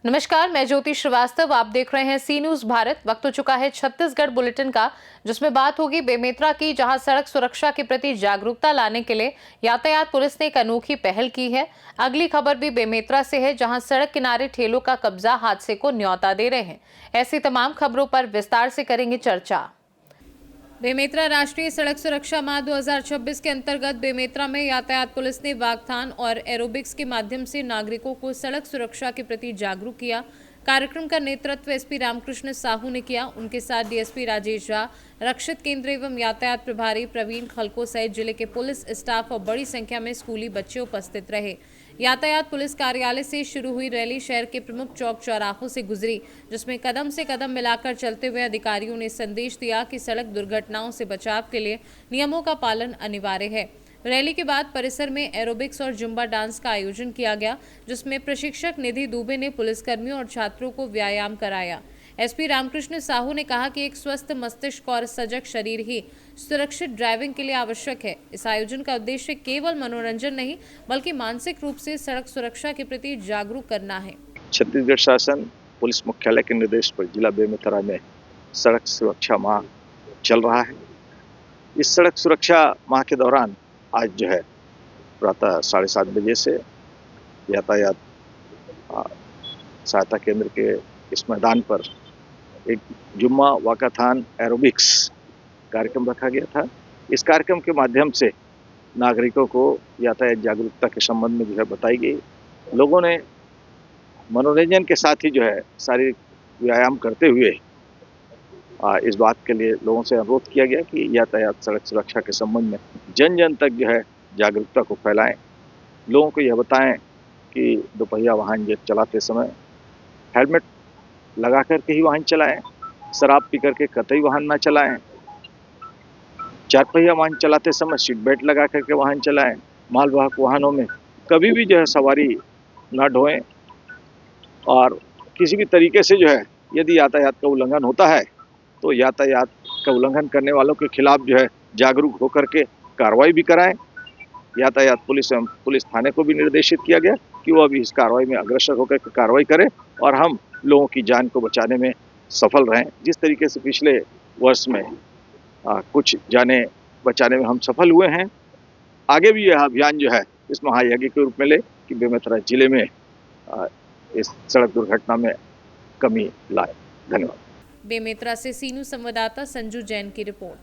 नमस्कार, मैं ज्योति श्रीवास्तव। आप देख रहे हैं सी न्यूज भारत। वक्त हो चुका है छत्तीसगढ़ बुलेटिन का, जिसमें बात होगी बेमेतरा की, जहां सड़क सुरक्षा के प्रति जागरूकता लाने के लिए यातायात पुलिस ने एक अनोखी पहल की है। अगली खबर भी बेमेतरा से है, जहां सड़क किनारे ठेलों का कब्जा हादसे को न्योता दे रहे हैं। ऐसी तमाम खबरों पर विस्तार से करेंगे चर्चा। बेमेतरा राष्ट्रीय सड़क सुरक्षा माह 2026 के अंतर्गत बेमेतरा में यातायात पुलिस ने वाकथान और एरोबिक्स के माध्यम से नागरिकों को सड़क सुरक्षा के प्रति जागरूक किया। कार्यक्रम का नेतृत्व एसपी रामकृष्ण साहू ने किया। उनके साथ डीएसपी राजेश झा, रक्षित केंद्र एवं यातायात प्रभारी प्रवीण खलको सहित जिले के पुलिस स्टाफ और बड़ी संख्या में स्कूली बच्चे उपस्थित रहे। यातायात पुलिस कार्यालय से शुरू हुई रैली शहर के प्रमुख चौक चौराहों से गुजरी, जिसमें कदम से कदम मिलाकर चलते हुए अधिकारियों ने संदेश दिया कि सड़क दुर्घटनाओं से बचाव के लिए नियमों का पालन अनिवार्य है। रैली के बाद परिसर में एरोबिक्स और जुम्बा डांस का आयोजन किया गया, जिसमें प्रशिक्षक निधि दुबे ने पुलिसकर्मियों और छात्रों को व्यायाम कराया। एसपी रामकृष्ण साहू ने कहा कि एक स्वस्थ मस्तिष्क और सजग शरीर ही सुरक्षित ड्राइविंग के लिए आवश्यक है। इस आयोजन का उद्देश्य केवल मनोरंजन नहीं, बल्कि मानसिक रूप से सड़क सुरक्षा के प्रति जागरूक करना है। छत्तीसगढ़ शासन पुलिस मुख्यालय के निर्देश पर जिला बेमेतरा में सड़क सुरक्षा माह चल रहा है। इस सड़क सुरक्षा माह के दौरान आज जो है प्रातः 7:30 बजे से यातायात सहायता केंद्र के इस मैदान पर एक जुम्मा वाकाथान एरोबिक्स कार्यक्रम रखा गया था। इस कार्यक्रम के माध्यम से नागरिकों को यातायात जागरूकता के संबंध में जो है बताई गई। लोगों ने मनोरंजन के साथ ही जो है शारीरिक व्यायाम करते हुए इस बात के लिए लोगों से अनुरोध किया गया कि यातायात सड़क सुरक्षा के संबंध में जन जन तक जो है जागरूकता को फैलाएं। लोगों को यह बताएं कि दोपहिया वाहन चलाते समय हेलमेट लगा करके ही वाहन चलाएं, शराब पी करके कतई वाहन ना चलाएं, चार पहिया वाहन चलाते समय सीट बेल्ट लगा करके वाहन चलाएं, मालवाहक वाहनों में कभी भी जो है सवारी ना ढोएं और किसी भी तरीके से जो है यदि यातायात का उल्लंघन होता है तो यातायात का उल्लंघन करने वालों के खिलाफ जो है जागरूक होकर के कार्रवाई भी कराएं। यातायात पुलिस एवं पुलिस थाने को भी निर्देशित किया गया कि वो अभी इस कार्रवाई में अग्रसर होकर कार्रवाई करें और हम लोगों की जान को बचाने में सफल रहें। जिस तरीके से पिछले वर्ष में कुछ जानें बचाने में हम सफल हुए हैं, आगे भी यह अभियान जो है इस महायज्ञ के रूप में ले कि बेमेतरा जिले में इस सड़क दुर्घटना में कमी लाए। धन्यवाद। बेमेतरा से सीनू संवाददाता संजू जैन की रिपोर्ट।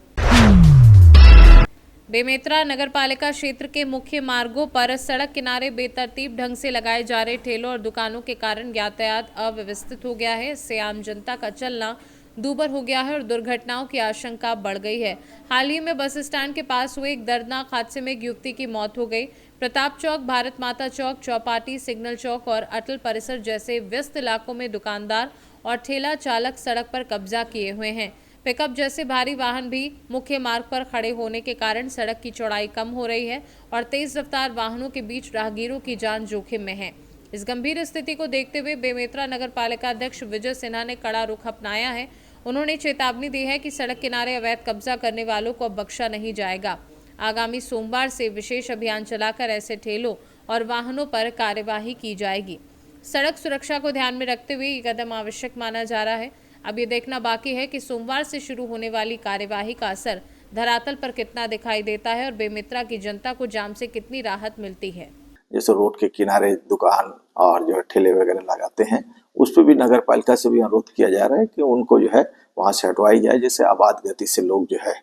बेमेतरा नगरपालिका क्षेत्र के मुख्य मार्गों पर सड़क किनारे बेतरतीब ढंग से लगाए जा रहे ठेलों और दुकानों के कारण यातायात अव्यवस्थित हो गया है। इससे आम जनता का चलना दूभर हो गया है और दुर्घटनाओं की आशंका बढ़ गई है। हाल ही में बस स्टैंड के पास हुए एक दर्दनाक हादसे में एक युवती की मौत हो गई। प्रताप चौक, भारत माता चौक, चौपाटी, सिग्नल चौक और अटल परिसर जैसे व्यस्त इलाकों में दुकानदार और ठेला चालक सड़क पर कब्जा किए हुए हैं। पिकअप जैसे भारी वाहन भी मुख्य मार्ग पर खड़े होने के कारण सड़क की चौड़ाई कम हो रही है और तेज रफ्तार वाहनों के बीच राहगीरों की जान जोखिम में है। इस गंभीर स्थिति को देखते हुए बेमेतरा नगर पालिका अध्यक्ष विजय सिन्हा ने कड़ा रुख अपनाया है। उन्होंने चेतावनी दी है कि सड़क किनारे अवैध कब्जा करने वालों को अब बख्शा नहीं जाएगा। आगामी सोमवार से विशेष अभियान चलाकर ऐसे ठेलों और वाहनों पर कार्यवाही की जाएगी। सड़क सुरक्षा को ध्यान में रखते हुए ये कदम आवश्यक माना जा रहा है। अब ये देखना बाकी है कि सोमवार से शुरू होने वाली कार्यवाही का असर धरातल पर कितना दिखाई देता है और बेमेतरा की जनता को जाम से कितनी राहत मिलती है। जैसे रोड के किनारे दुकान और जो है ठेले वगैरह लगाते हैं, उस पर भी नगर पालिका से भी अनुरोध किया जा रहा है कि उनको जो है वहां से हटवाई जाए, जिससे आबाद गति से लोग जो है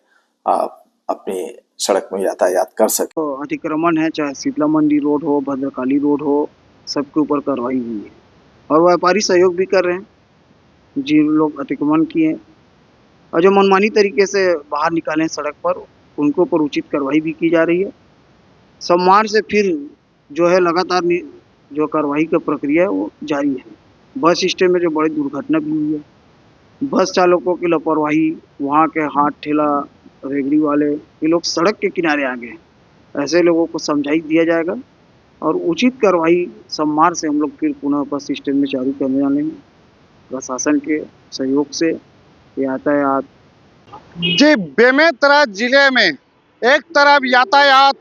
अपनी सड़क में यातायात कर सके। तो अतिक्रमण है, चाहे शीतला मंडी रोड हो, भद्रकाली रोड हो, सबके ऊपर कार्रवाई हुई है और व्यापारी सहयोग भी कर रहे हैं। जिन लोग अतिक्रमण किए और जो मनमानी तरीके से बाहर निकाले सड़क पर, उनके ऊपर उचित कार्रवाई भी की जा रही है। सोमवार से फिर जो है लगातार जो कार्रवाई की प्रक्रिया है वो जारी है। बस स्टैंड में जो बड़ी दुर्घटना भी हुई है, बस चालकों की लापरवाही, वहाँ के हाथ ठेला रेगड़ी वाले, ये लोग सड़क के किनारे आ गए। ऐसे लोगों को समझाई दिया जाएगा और उचित कार्रवाई सोमवार से हम लोग फिर पुनः बस स्टैंड में चालू करने वाले हैं। प्रशासन के सहयोग से यातायात। जी, बेमेतरा जिले में एक तरफ यातायात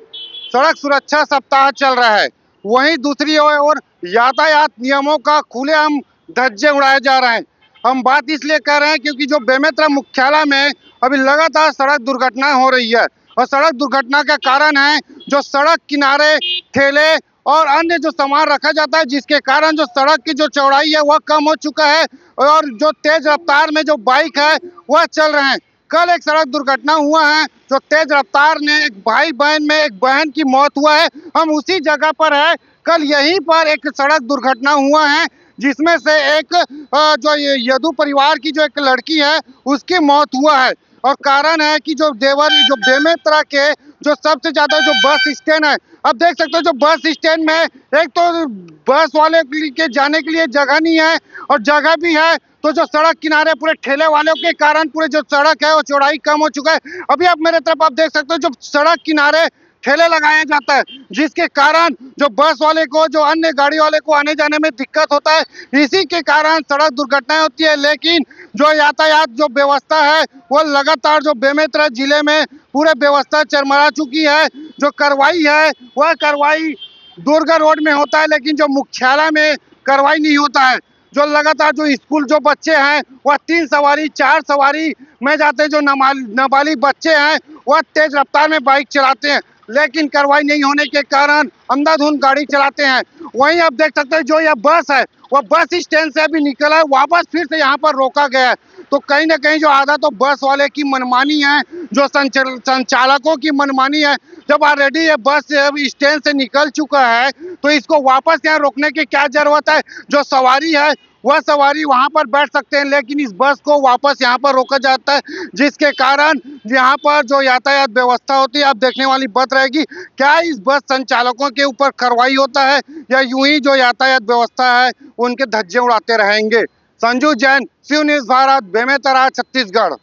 सड़क सुरक्षा सप्ताह चल रहा है, वहीं दूसरी ओर यातायात नियमों का खुलेआम धज्जे उड़ाए जा रहे हैं। हम बात इसलिए कर रहे हैं क्योंकि जो बेमेतरा मुख्यालय में अभी लगातार सड़क दुर्घटना हो रही है, और सड़क दुर्घटना का कारण है जो सड़क किनारे ठेले और अन्य जो सामान रखा जाता है, जिसके कारण जो सड़क की जो चौड़ाई है वह कम हो चुका है, और जो तेज रफ्तार में जो बाइक है वह चल रहे हैं। कल एक सड़क दुर्घटना हुआ है जो तेज रफ्तार ने एक भाई बहन में एक बहन की मौत हुआ है, हम उसी जगह पर है। कल यहीं पर एक सड़क दुर्घटना हुआ है जिसमें से एक जो यदु परिवार की जो एक लड़की है उसकी मौत हुआ है, और कारण है कि जो बेमेतरा के जो सबसे ज्यादा जो बस स्टैंड है, अब देख सकते हो जो बस स्टैंड में एक तो बस वाले के जाने के लिए जगह नहीं है, और जगह भी है तो जो सड़क किनारे पूरे ठेले वालों के कारण पूरे जो सड़क है वो चौड़ाई कम हो चुका है। अभी आप मेरे तरफ आप देख सकते हो जो सड़क किनारे ठेले लगाया जाता है, जिसके कारण जो बस वाले को जो अन्य गाड़ी वाले को आने जाने में दिक्कत होता है, इसी के कारण सड़क दुर्घटनाएं होती है। लेकिन जो यातायात जो व्यवस्था है वो लगातार जो बेमेतरा जिले में पूरे व्यवस्था चरमरा चुकी है। जो कार्रवाई है वह कार्रवाई दुर्गा रोड में होता है, लेकिन जो मुख्यालय में कार्रवाई नहीं होता है। जो लगातार जो स्कूल जो बच्चे हैं वह 3 सवारी 4 सवारी में जाते हैं, जो नाबालिग बच्चे हैं वह तेज रफ्तार में बाइक चलाते हैं, लेकिन कार्रवाई नहीं होने के कारण अंधाधुंध गाड़ी चलाते हैं। वहीं आप देख सकते हैं जो यह बस है वह बस स्टैंड से अभी निकला है, वापस फिर से यहाँ पर रोका गया है। तो कहीं ना कहीं जो आधा तो बस वाले की मनमानी है, जो संचालकों की मनमानी है। जब ऑलरेडी ये बस स्टैंड से निकल चुका है तो इसको वापस यहाँ रोकने की क्या जरूरत है। जो सवारी है वह सवारी वहां पर बैठ सकते हैं, लेकिन इस बस को वापस यहाँ पर रोका जाता है, जिसके कारण यहाँ पर जो यातायात व्यवस्था होती है अब देखने वाली बात रहेगी। क्या इस बस संचालकों के ऊपर कार्रवाई होता है या यूं ही जो यातायात व्यवस्था है उनके धज्जे उड़ाते रहेंगे। संजू जैन, सी न्यूज़ भारत, बेमेतरा, छत्तीसगढ़।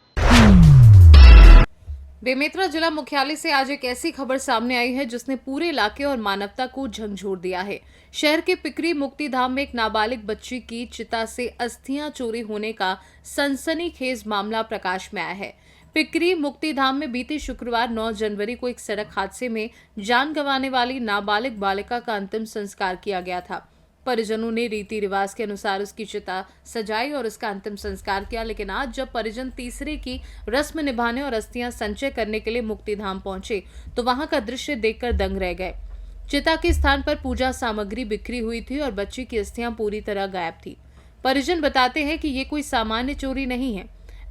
बेमेतरा जिला मुख्यालय से आज एक ऐसी खबर सामने आई है जिसने पूरे इलाके और मानवता को झंझोर दिया है। शहर के पिकरी मुक्तिधाम में एक नाबालिग बच्ची की चिता से अस्थियां चोरी होने का सनसनीखेज मामला प्रकाश में आया है। पिकरी मुक्तिधाम में बीते शुक्रवार 9 जनवरी को एक सड़क हादसे में जान गंवाने वाली नाबालिग बालिका का अंतिम संस्कार किया गया था। परिजनों ने रीति रिवाज के अनुसार उसकी चिता सजाई और उसका अंतिम संस्कार किया, लेकिन आज जब परिजन तीसरे की रस्म निभाने और अस्थियां संचय करने के लिए मुक्तिधाम पहुंचे तो वहां का दृश्य देखकर दंग रह गए। चिता के स्थान पर पूजा सामग्री बिखरी हुई थी और बच्ची की अस्थियां पूरी तरह गायब थी। परिजन बताते हैं कि ये कोई सामान्य चोरी नहीं है।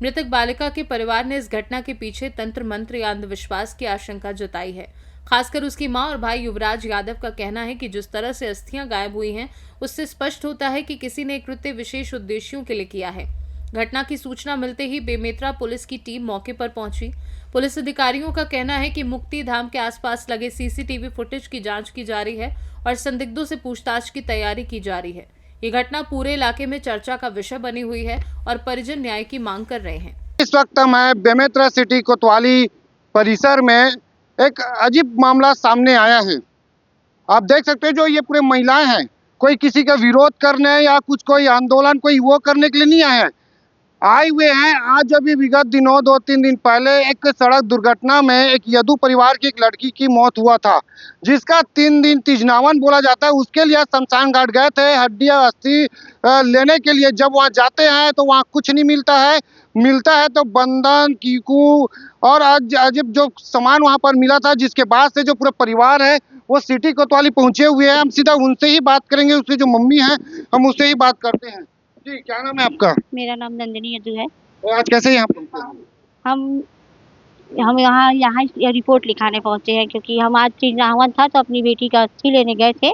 मृतक बालिका के परिवार ने इस घटना के पीछे तंत्र मंत्र या अंधविश्वास की आशंका जताई है। खासकर उसकी मां और भाई युवराज यादव का कहना है कि जिस तरह से अस्थियां गायब हुई हैं, उससे स्पष्ट होता है कि किसी ने कृत्य विशेष उद्देश्यों के लिए किया है। घटना की सूचना मिलते ही बेमेतरा पुलिस की टीम मौके पर पहुंची। पुलिस अधिकारियों का कहना है कि मुक्ति धाम के आसपास लगे सीसीटीवी फुटेज की जांच की जा रही है और संदिग्धों से पूछताछ की तैयारी की जा रही है। ये घटना पूरे इलाके में चर्चा का विषय बनी हुई है और परिजन न्याय की मांग कर रहे हैं। इस वक्त हम बेमेतरा सिटी कोतवाली परिसर में एक अजीब मामला सामने आया है। आप देख सकते हैं जो ये पूरे महिलाएं हैं, कोई किसी का विरोध करने या कुछ कोई आंदोलन कोई वो करने के लिए नहीं आए हुए हैं। आज अभी विगत दिनों 2-3 दिन पहले एक सड़क दुर्घटना में एक यदु परिवार की एक लड़की की मौत हुआ था, जिसका 3 दिन तिजनावन बोला जाता है। उसके लिए शमशान घाट गए थे हड्डियां अस्थि लेने के लिए। जब वहाँ जाते हैं तो वहाँ कुछ नहीं मिलता है तो बंधन कीकू और अजीब जो सामान वहाँ पर मिला था, जिसके बाद से जो पूरा परिवार है वो सिटी कोतवाली पहुंचे हुए हैं। हम सीधा उनसे ही बात करेंगे, उसके जो मम्मी हैं हम उससे ही बात करते हैं। जी, क्या नाम है आपका? मेरा नाम नंदिनी यदु है। और आज कैसे यहाँ पहुंचे? हम यहाँ रिपोर्ट लिखाने पहुँचे हैं, क्योंकि हम आज तिजनावन था तो अपनी बेटी का अस्थि लेने गए थे।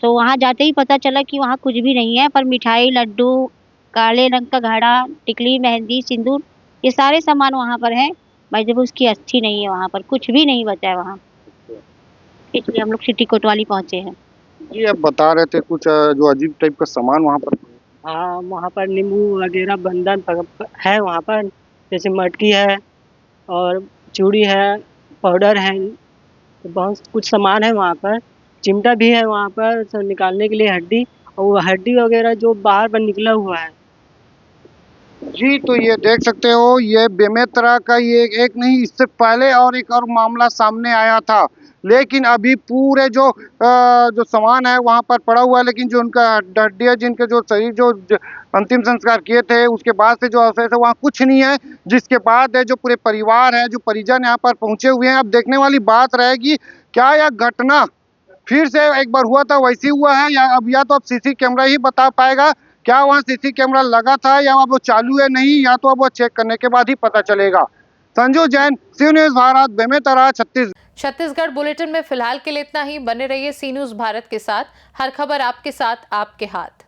तो वहाँ जाते ही पता चला कि वहाँ कुछ भी नहीं है, पर मिठाई, लड्डू, काले रंग का घड़ा, टिकली, मेहंदी, सिंदूर, ये सारे सामान वहाँ पर हैं। भाई जब उसकी अस्थि नहीं है, वहाँ पर कुछ भी नहीं बचा है वहाँ, इसलिए हम लोग सिटी कोतवाली पहुँचे हैं। जी, आप बता रहे थे कुछ जो अजीब टाइप का सामान वहाँ पर। हाँ, वहाँ पर नींबू वगैरह बंधन है, वहाँ पर जैसे मटकी है और चूड़ी है, पाउडर है, तो बहुत कुछ सामान है वहाँ पर। चिमटा भी है वहाँ पर सब निकालने के लिए हड्डी, और वो हड्डी वगैरह जो बाहर पर निकला हुआ है। जी, तो ये देख सकते हो, ये बेमेतरा का ये एक नहीं, इससे पहले और एक और मामला सामने आया था। लेकिन अभी पूरे जो सामान है वहाँ पर पड़ा हुआ है, लेकिन जो उनका हड्डियाँ, जिनके जो शरीर अंतिम संस्कार किए थे, उसके बाद से जो अवशेष है वहाँ कुछ नहीं है। जिसके बाद है जो पूरे परिवार है, जो परिजन यहाँ पर पहुँचे हुए हैं। अब देखने वाली बात रहेगी, क्या यह घटना फिर से एक बार हुआ था वैसे हुआ है, या तो अब सीसी कैमरा ही बता पाएगा क्या वहाँ सीसी कैमरा लगा था या अब वो चालू है नहीं, या तो अब वो चेक करने के बाद ही पता चलेगा। संजू जैन, सी न्यूज़ भारत, बेमेतरा, छत्तीसगढ़ बुलेटिन में फिलहाल के लिए इतना ही। बने रहिए सी न्यूज़ भारत के साथ। हर खबर आपके साथ, आपके हाथ।